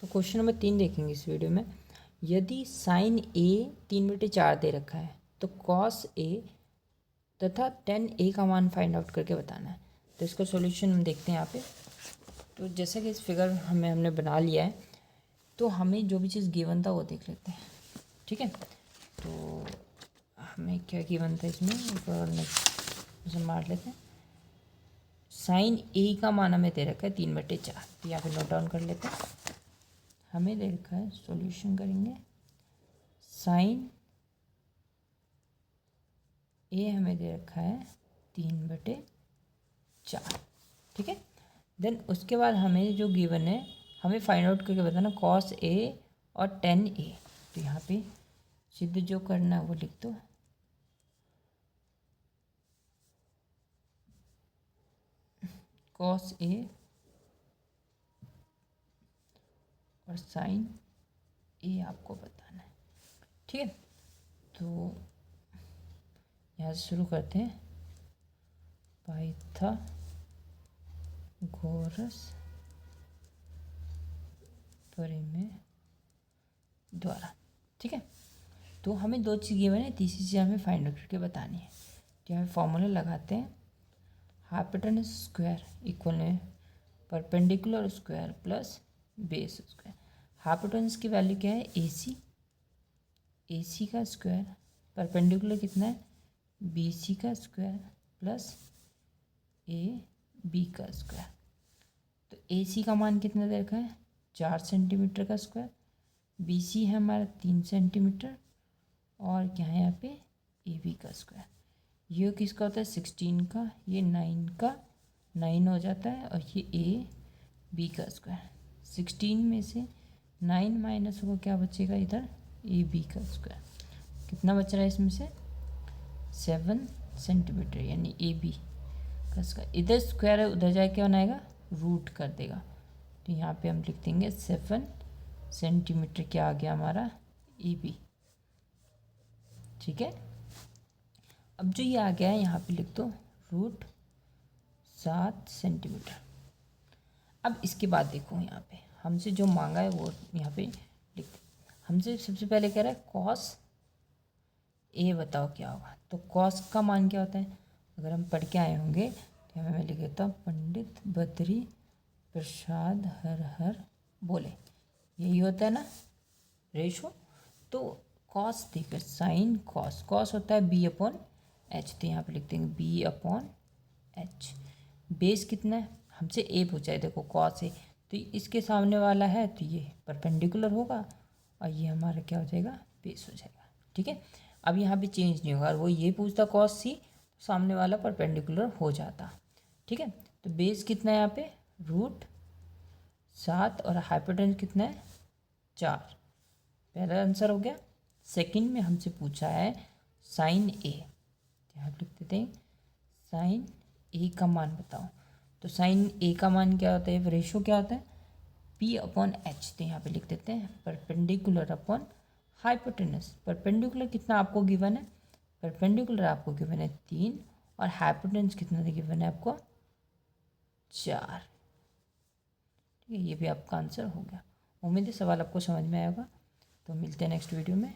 तो question number 3 देखेंगे इस वीडियो में। यदि साइन ए 3/4 दे रखा है तो कॉस ए तथा टेन ए का मान फाइंड आउट करके बताना है। तो इसका सॉल्यूशन हम देखते हैं यहाँ पे। तो जैसा कि इस फिगर हमने बना लिया है, तो हमें जो भी चीज़ गिवन था वो देख लेते हैं। ठीक है, तो हमें क्या गिवन था इसमें, इसे मार लेते हैं। साइन ए का मान हमें दे रखा है 3/4, तो यहाँ पे नोट डाउन कर लेते हैं। हमें दे रखा है, सॉल्यूशन करेंगे, साइन ए हमें दे रखा है 3/4। ठीक है, देन उसके बाद हमें जो गिवन है हमें फाइंड आउट करके बताना कॉस ए और टेन ए। तो यहाँ पे सिद्ध जो करना है वो लिख दो। कॉस ए और साइन ए आपको बताना है। ठीक है, तो यहाँ से शुरू करते हैं। पाइथागोरस प्रमेय द्वारा। ठीक है, तो हमें दो चीज़ गिवन है, तीसरी चीज़ हमें फाइंड आउट करके बतानी है। तो यहाँ फॉर्मूला लगाते हैं, हाइपोटेनस स्क्वायर इक्वल है perpendicular square plus base square. Hypotenuse की वैल्यू क्या है, ए सी का स्क्वायर, परपेंडिकुलर कितना है, बी सी का स्क्वायर प्लस ए बी का स्क्वायर। तो ए सी का मान कितना दे रखा है, 4 सेंटीमीटर का स्क्वायर, बी सी है हमारा 3 सेंटीमीटर, और क्या है यहाँ पे ए बी का स्क्वायर। ये किसका होता है, 16 का, ये 9 का 9 हो जाता है, और ये ए बी का स्क्वायर। 16 में से 9 माइनस होगा, क्या बचेगा इधर, ए बी का स्क्वायर। कितना बच रहा है इसमें से, 7 सेंटीमीटर, यानी ए बी का स्क्वायर। इधर स्क्वायर है, उधर जाके क्या बनाएगा, रूट कर देगा। तो यहाँ पे हम लिख देंगे 7 सेंटीमीटर, क्या आ गया हमारा, ए बी। ठीक है, अब जो ये आ गया है यहाँ पे लिख दो √7 सेंटीमीटर। अब इसके बाद देखो, यहाँ पे हमसे जो मांगा है वो यहाँ पे लिख दो। हमसे सबसे पहले कह रहा है कॉस ए बताओ क्या होगा। तो कॉस का मान क्या होता है, अगर हम पढ़ के आए होंगे तो मैं लिख देता हूँ, पंडित बद्री प्रसाद हर हर बोले, यही होता है ना रेशो। तो कॉस देखकर साइन कॉस होता है B/H, तो यहाँ पे लिख देंगे B/H। बेस कितना है, हमसे ए पूछा है, देखो कॉस ए, तो इसके सामने वाला है तो ये परपेंडिकुलर होगा, और ये हमारा क्या हो जाएगा, बेस हो जाएगा। ठीक है, अब यहाँ पे चेंज नहीं होगा, वो ये पूछता कॉस सी, सामने वाला परपेंडिकुलर हो जाता। ठीक है, तो बेस कितना है यहाँ पे, √7, और हाइपोटेनस कितना है, 4। पहला आंसर हो गया। सेकंड में हमसे पूछा है साइन ए, यहाँ लिख देते हैं साइन ए का मान बताओ। तो साइन ए का मान क्या होता है, रेशो क्या होता है, P/H। तो यहाँ पे लिख देते हैं परपेंडिकुलर अपॉन हाइपोटेनस। परपेंडिकुलर कितना आपको गिवन है, परपेंडिकुलर आपको गिवन है 3, और हाइपोटेनस कितना गिवन है आपको, 4। ठीक है, ये भी आपका आंसर हो गया। उम्मीद है सवाल आपको समझ में आएगा। तो मिलते हैं नेक्स्ट वीडियो में।